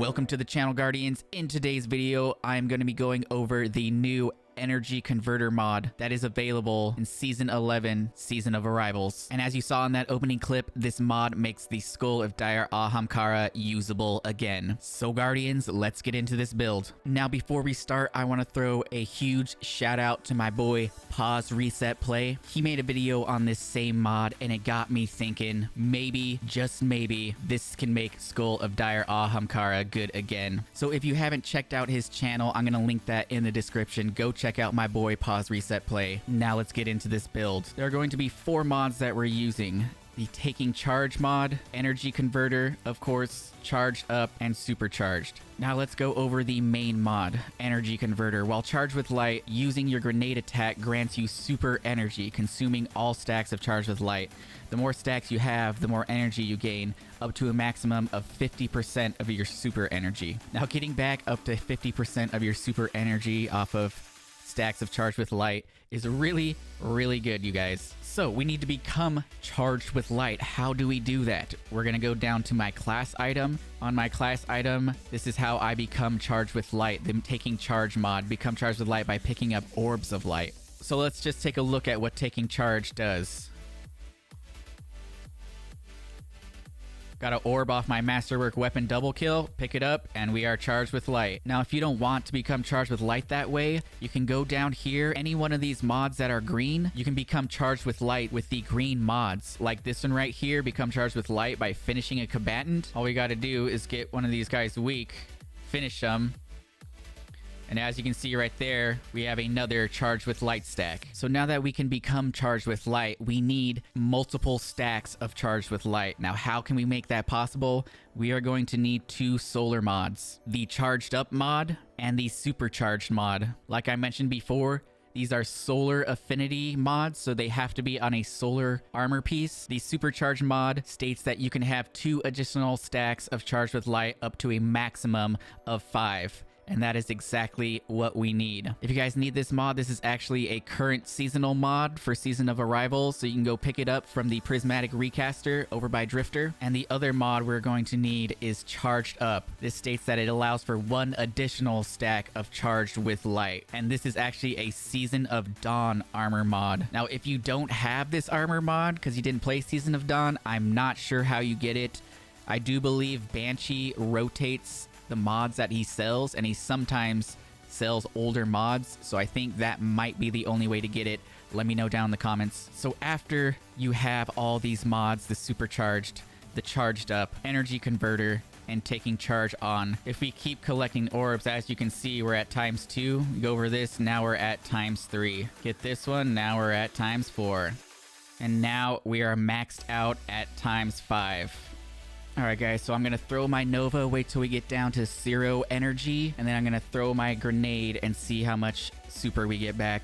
Welcome to the channel, Guardians. In today's video, I'm going to be going over the new energy converter mod that is available in Season 11, Season of Arrivals. And as you saw in that opening clip, this mod makes the Skull of Dire Ahamkara usable again. So Guardians, let's get into this build. Now before we start, I want to throw a huge shout out to my boy Pause Reset Play. He made a video on this same mod and it got me thinking, maybe, just maybe, this can make Skull of Dire Ahamkara good again. So if you haven't checked out his channel, I'm going to link that in the description. Go check out my boy Pause Reset Play. Now let's get into this build. There are going to be 4 mods that we're using. The Taking Charge mod, Energy Converter, of course, Charged Up, and Supercharged. Now let's go over the main mod, Energy Converter. While charged with light, using your grenade attack grants you super energy, consuming all stacks of Charged with Light. The more stacks you have, the more energy you gain, up to a maximum of 50% of your super energy. Now getting back up to 50% of your super energy off of stacks of Charged with Light is really, really good, you guys. So we need to become charged with light. How do we do that? We're gonna go down to my class item. On my class item, this is how I become charged with light. The Taking Charge mod, become charged with light by picking up orbs of light. So let's just take a look at what Taking Charge does. Got an orb off my Masterwork weapon double kill, pick it up, and we are charged with light. Now, if you don't want to become charged with light that way, you can go down here. Any one of these mods that are green, you can become charged with light with the green mods. Like this one right here, become charged with light by finishing a combatant. All we gotta do is get one of these guys weak, finish them. And as you can see right there, we have another charged with light stack. So now that we can become charged with light, we need multiple stacks of charged with light. Now, how can we make that possible? We are going to need 2 solar mods, the Charged Up mod and the Supercharged mod. Like I mentioned before, these are solar affinity mods, so they have to be on a solar armor piece. The Supercharged mod states that you can have 2 additional stacks of charged with light up to a maximum of 5. And that is exactly what we need. If you guys need this mod, this is actually a current seasonal mod for Season of Arrival, so you can go pick it up from the Prismatic Recaster over by Drifter. And the other mod we're going to need is Charged Up. This states that it allows for 1 additional stack of Charged with Light. And this is actually a Season of Dawn armor mod. Now, if you don't have this armor mod because you didn't play Season of Dawn, I'm not sure how you get it. I do believe Banshee rotates the mods that he sells, and he sometimes sells older mods, so I think that might be the only way to get it. Let me know down in the comments. So after you have all these mods, the Supercharged, the Charged Up, Energy Converter, and Taking Charge on, if we keep collecting orbs, as you can see, we're at ×2. Go over this, now we're at ×3. Get this one, now we're at ×4. And now we are maxed out at ×5. Alright guys, so I'm going to throw my Nova, wait till we get down to 0 energy, and then I'm going to throw my grenade and see how much super we get back.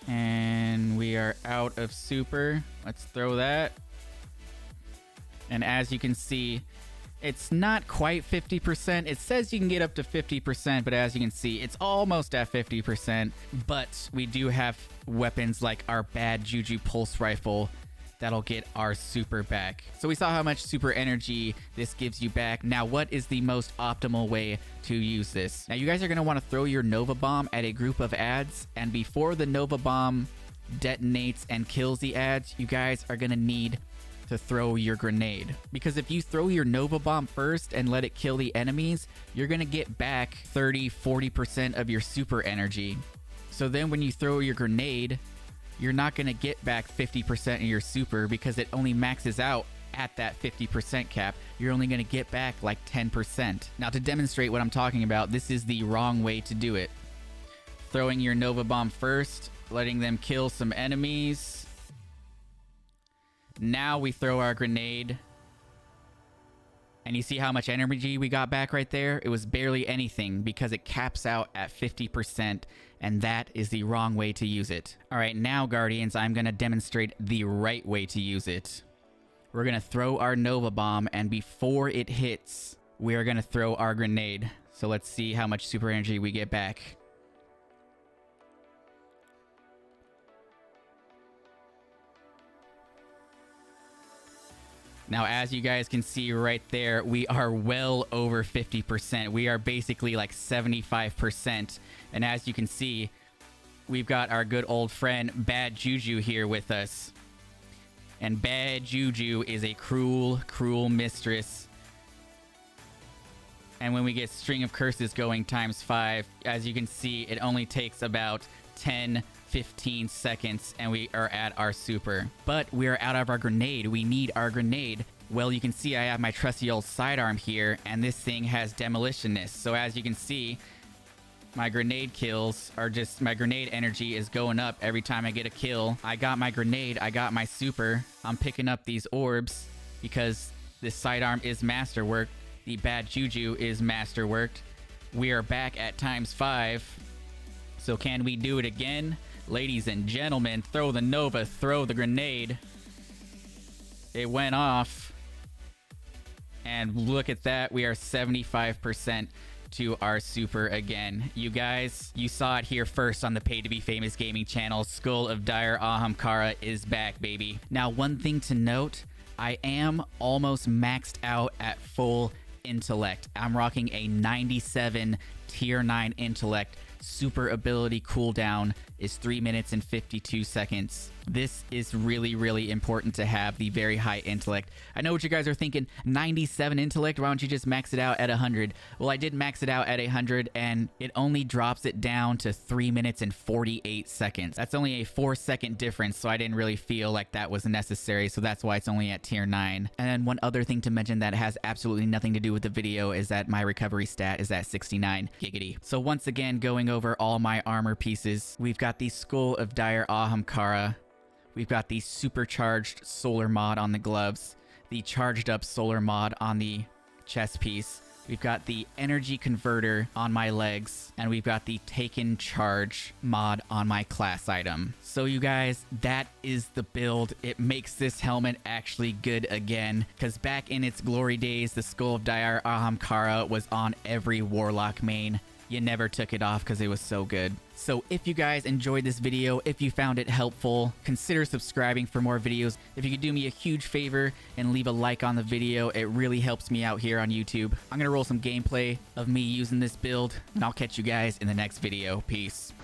And we are out of super. Let's throw that. And as you can see, it's not quite 50%. It says you can get up to 50%, but as you can see, it's almost at 50%. But we do have weapons like our Bad Juju Pulse Rifle that'll get our super back. So we saw how much super energy this gives you back. Now, what is the most optimal way to use this? Now, you guys are going to want to throw your Nova Bomb at a group of ads, and before the Nova Bomb detonates and kills the ads, you guys are going to need to throw your grenade. Because if you throw your Nova Bomb first and let it kill the enemies, you're going to get back 30-40% of your super energy. So then when you throw your grenade, you're not going to get back 50% of your super because it only maxes out at that 50% cap. You're only going to get back like 10%. Now, to demonstrate what I'm talking about, this is the wrong way to do it. Throwing your Nova Bomb first, letting them kill some enemies. Now we throw our grenade. And you see how much energy we got back right there? It was barely anything because it caps out at 50%, and that is the wrong way to use it. All right, now, Guardians, I'm going to demonstrate the right way to use it. We're going to throw our Nova Bomb, and before it hits, we are going to throw our grenade. So let's see how much super energy we get back. Now, as you guys can see right there, we are well over 50%. We are basically like 75%. And as you can see, we've got our good old friend Bad Juju here with us. And Bad Juju is a cruel, cruel mistress. And when we get String of Curses going ×5, as you can see, it only takes about 10-15 seconds and we are at our super. But we are out of our grenade. We need our grenade. Well, you can see I have my trusty old sidearm here, and this thing has demolitionness. So as you can see, my grenade kills are just, my grenade energy is going up every time I get a kill. I got my grenade, I got my super. I'm picking up these orbs because this sidearm is masterwork. The Bad Juju is masterworked. We are back at ×5. So can we do it again? Ladies and gentlemen, throw the Nova, throw the grenade. It went off. And look at that, we are 75% to our super again. You guys, you saw it here first on the Pay to Be Famous gaming channel. Skull of Dire Ahamkara is back, baby. Now, one thing to note, I am almost maxed out at full intellect. I'm rocking a 97 tier 9 intellect. Super ability cooldown is 3 minutes and 52 seconds. This is really, really important to have the very high intellect. I know what you guys are thinking, 97 intellect, why don't you just max it out at 100? Well, I did max it out at 100 and it only drops it down to 3 minutes and 48 seconds. That's only a 4-second difference, so I didn't really feel like that was necessary, so that's why it's only at tier 9. And then one other thing to mention that has absolutely nothing to do with the video is that my recovery stat is at 69 giggity. So once again, going over all my armor pieces, we've got the Skull of Dire Ahamkara. We've got the supercharged solar mod on the gloves, the charged up solar mod on the chest piece. We've got the energy converter on my legs, and we've got the taken charge mod on my class item. So you guys, that is the build. It makes this helmet actually good again, because back in its glory days, the Skull of Dire Ahamkara was on every Warlock main. You never took it off because it was so good. So if you guys enjoyed this video, if you found it helpful, consider subscribing for more videos. If you could do me a huge favor and leave a like on the video, it really helps me out here on YouTube. I'm going to roll some gameplay of me using this build, and I'll catch you guys in the next video. Peace.